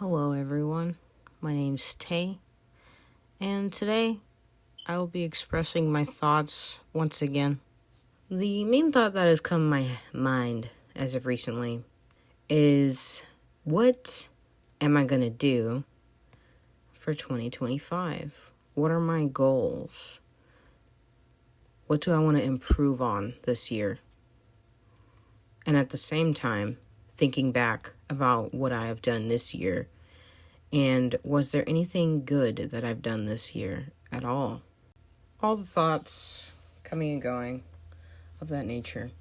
Hello everyone, my name's Tay, and today I will be expressing my thoughts once again. The main thought that has come to my mind as of recently is, what am I going to do for 2025? What are my goals? What do I want to improve on this year? And at the same time, thinking back about what I have done this year, and was there anything good that I've done this year at all? All the thoughts coming and going of that nature.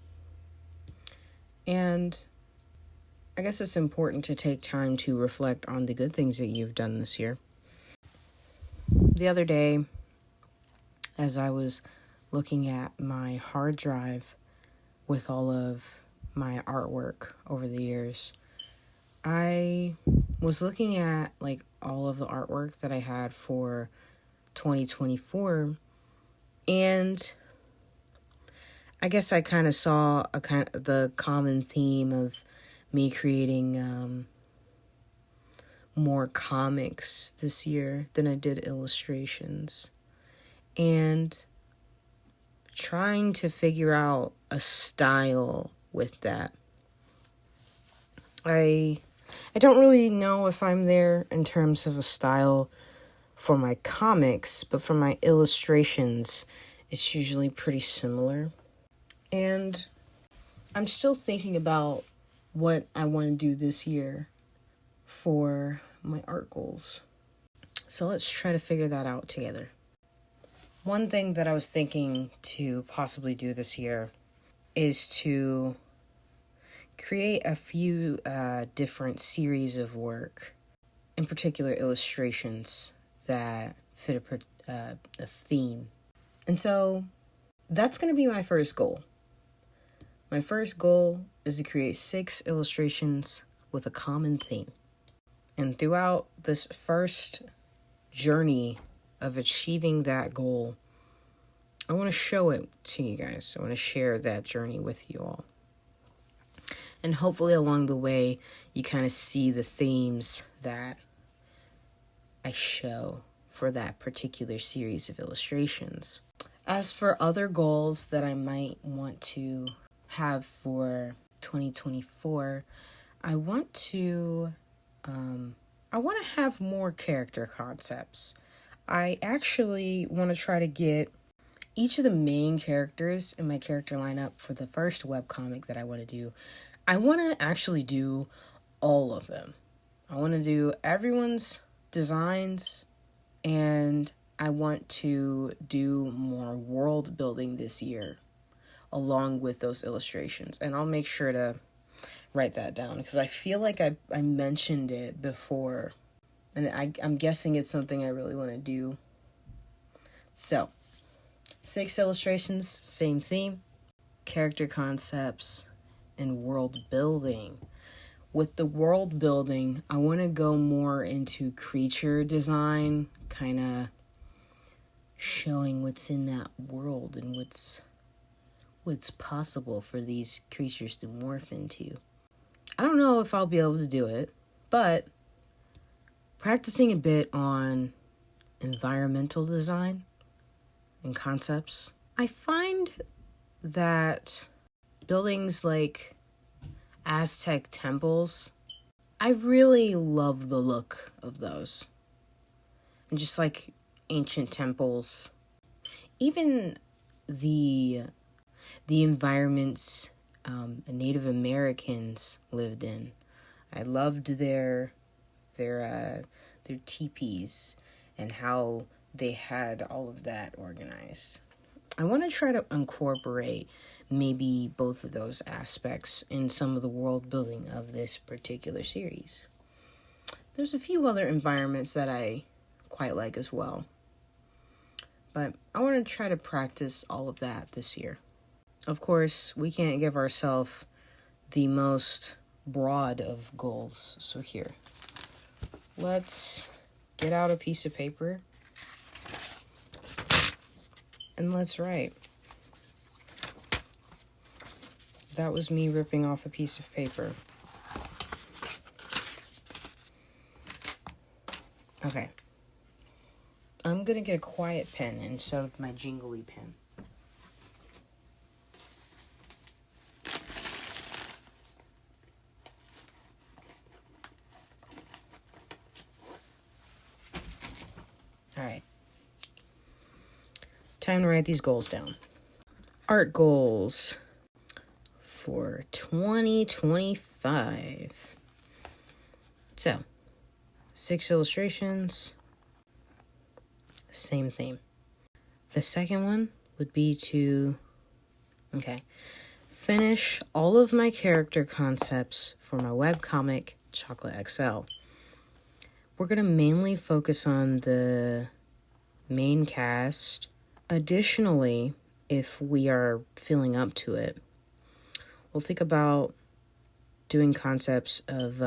And I guess it's important to take time to reflect on the good things that you've done this year. The other day, as I was looking at my hard drive with all of my artwork over the years, I was looking at all of the artwork that I had for 2024, and I guess I kind of saw the common theme of me creating more comics this year than I did illustrations, and trying to figure out a style with that. I don't really know if I'm there in terms of a style for my comics, but for my illustrations, it's usually pretty similar. And I'm still thinking about what I want to do this year for my art goals. So let's try to figure that out together. One thing that I was thinking to possibly do this year is to create a few different series of work, in particular illustrations that fit a theme. And so that's going to be my first goal. My first goal is to create 6 illustrations with a common theme. And throughout this first journey of achieving that goal, I want to show it to you guys. I want to share that journey with you all. And hopefully along the way, you kind of see the themes that I show for that particular series of illustrations. As for other goals that I might want to have for 2024, I want to have more character concepts. I actually want to try to get each of the main characters in my character lineup for the first webcomic that I want to do. I want to actually do all of them. I want to do everyone's designs, and I want to do more world building this year along with those illustrations. And I'll make sure to write that down because I feel like I mentioned it before, and I'm guessing it's something I really want to do. So, 6 illustrations, same theme, character concepts, and world building. With the world building, I want to go more into creature design, kind of showing what's in that world and what's possible for these creatures to morph into. I don't know if I'll be able to do it, but practicing a bit on environmental design and concepts, I find that buildings like Aztec temples, I really love the look of those. And just like ancient temples, even the environments Native Americans lived in. I loved their teepees and how they had all of that organized. I want to try to incorporate maybe both of those aspects in some of the world building of this particular series. There's a few other environments that I quite like as well, but I want to try to practice all of that this year. Of course, we can't give ourselves the most broad of goals, so here, let's get out a piece of paper and let's write. That was me ripping off a piece of paper. Okay. I'm going to get a quiet pen instead of my jingly pen. All right. Time to write these goals down. Art goals for 2025. So, 6 illustrations, same theme. The second one would be to, finish all of my character concepts for my webcomic, Chocolate XL. We're going to mainly focus on the main cast. Additionally, if we are feeling up to it, we'll think about doing concepts of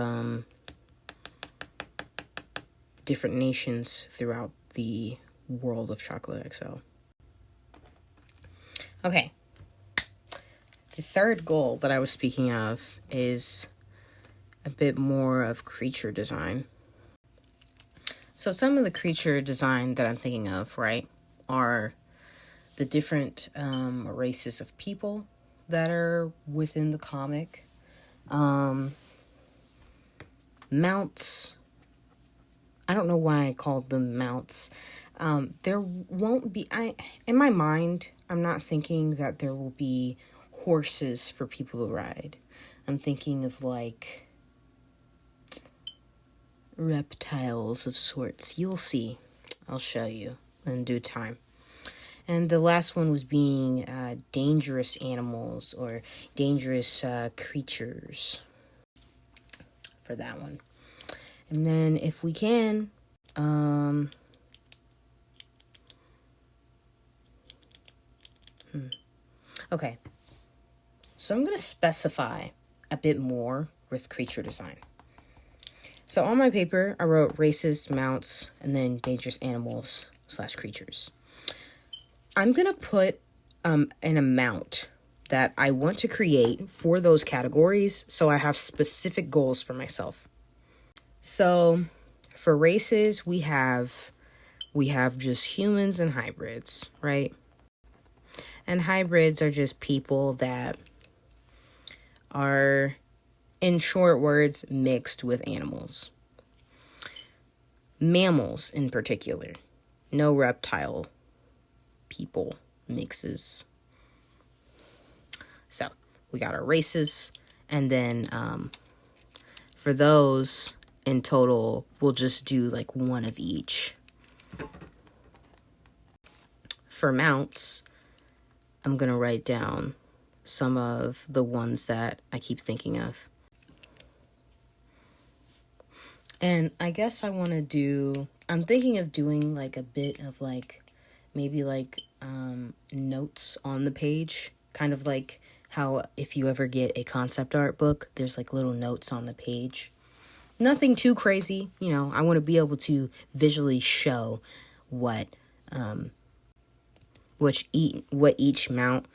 different nations throughout the world of Chocolate XL. Okay. The third goal that I was speaking of is a bit more of creature design. So some of the creature design that I'm thinking of, right, are the different races of people that are within the comic. Mounts. I don't know why I called them mounts. There won't be, in my mind, I'm not thinking that there will be horses for people to ride. I'm thinking of like reptiles of sorts. You'll see. I'll show you in due time. And the last one was being dangerous animals or dangerous creatures for that one. And then if we can, okay. So I'm going to specify a bit more with creature design. So on my paper, I wrote races, mounts, and then dangerous animals / creatures. I'm going to put an amount that I want to create for those categories so I have specific goals for myself. So for races, we have just humans and hybrids, right? And hybrids are just people that are, in short words, mixed with animals. Mammals in particular. No reptile people mixes. So we got our races, and then for those in total, we'll just do like one of each. For mounts, I'm gonna write down some of the ones that I keep thinking of. And I guess I'm thinking of doing like a bit of like, maybe like notes on the page, kind of like how if you ever get a concept art book, there's like little notes on the page. Nothing too crazy, I want to be able to visually show what each mount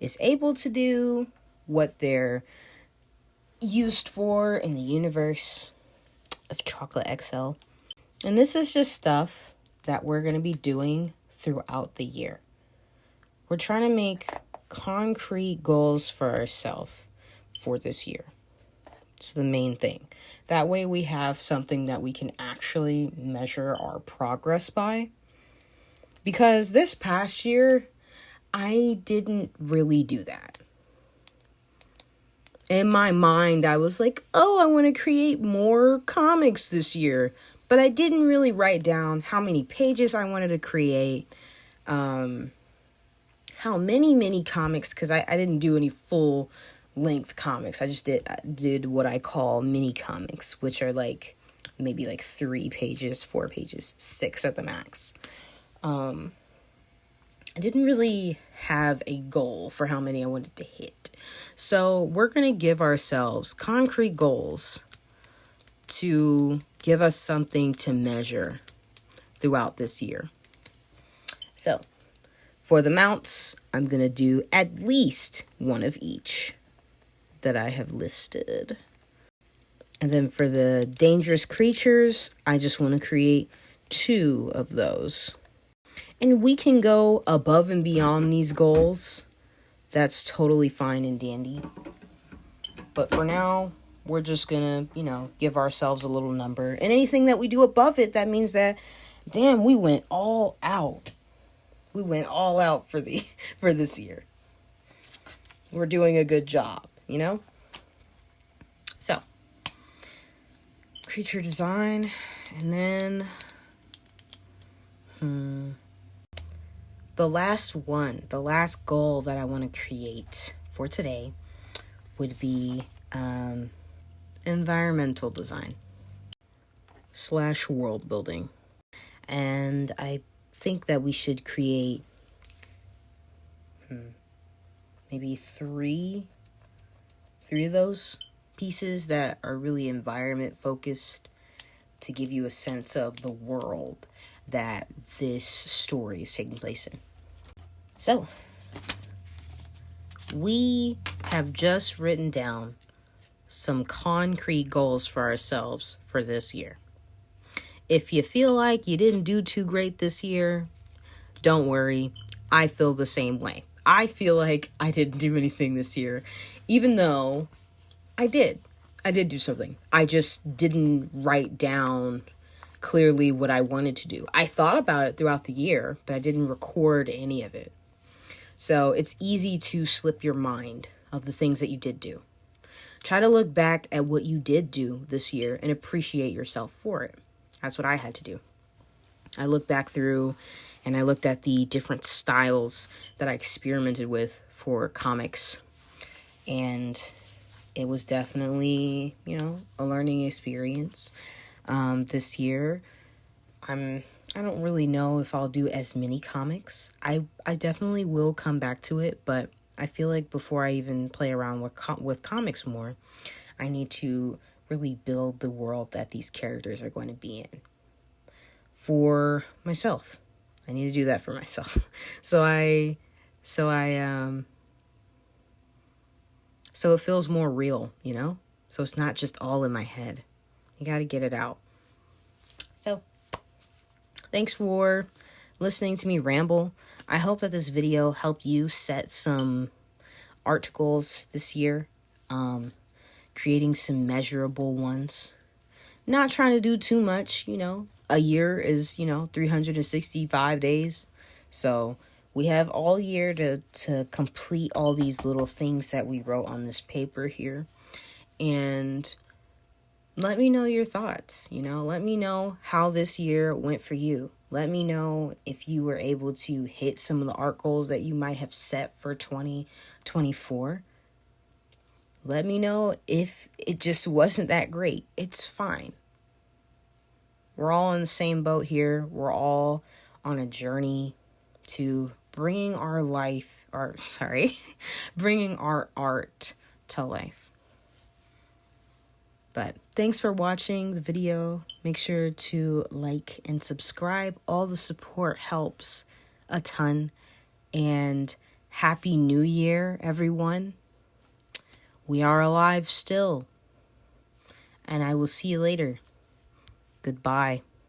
is able to do, what they're used for in the universe of Chocolate XL. And this is just stuff that we're going to be doing throughout the year. We're trying to make concrete goals for ourselves for this year. It's the main thing. That way we have something that we can actually measure our progress by. Because this past year, I didn't really do that. In my mind, I was like, I want to create more comics this year. But I didn't really write down how many pages I wanted to create, how many comics, because I didn't do any full length comics. I just did what I call mini comics, which are like maybe like 3 pages, 4 pages, 6 at the max. I didn't really have a goal for how many I wanted to hit. So we're going to give ourselves concrete goals to give us something to measure throughout this year. So for the mounts, I'm going to do at least one of each that I have listed. And then for the dangerous creatures, I just want to create 2 of those. And we can go above and beyond these goals. That's totally fine and dandy. But for now, we're just gonna, give ourselves a little number. And anything that we do above it, that means that, damn, we went all out. We went all out for this year. We're doing a good job, So, creature design, and then the last goal that I want to create for today would be environmental design / world building. And I think that we should create maybe three of those pieces that are really environment focused to give you a sense of the world that this story is taking place in. So, we have just written down some concrete goals for ourselves for this year. If you feel like you didn't do too great this year, don't worry. I feel the same way. I feel like I didn't do anything this year, even though I did. I did do something. I just didn't write down clearly what I wanted to do. I thought about it throughout the year, but I didn't record any of it. So it's easy to slip your mind of the things that you did do. Try to look back at what you did do this year and appreciate yourself for it. That's what I had to do. I looked back through and I looked at the different styles that I experimented with for comics. And it was definitely, a learning experience. This year, I don't really know if I'll do as many comics. I definitely will come back to it, but I feel like before I even play around with comics more, I need to really build the world that these characters are going to be in for myself. I need to do that for myself. So it feels more real, So it's not just all in my head. You got to get it out. So, thanks for listening to me ramble. I hope that this video helped you set some art goals this year. Creating some measurable ones. Not trying to do too much, A year is, 365 days. So, we have all year to complete all these little things that we wrote on this paper here. And let me know your thoughts, Let me know how this year went for you. Let me know if you were able to hit some of the art goals that you might have set for 2024. Let me know if it just wasn't that great. It's fine. We're all in the same boat here. We're all on a journey to bringing our art to life. But thanks for watching the video. Make sure to like and subscribe. All the support helps a ton. And Happy New Year, everyone. We are alive still. And I will see you later. Goodbye.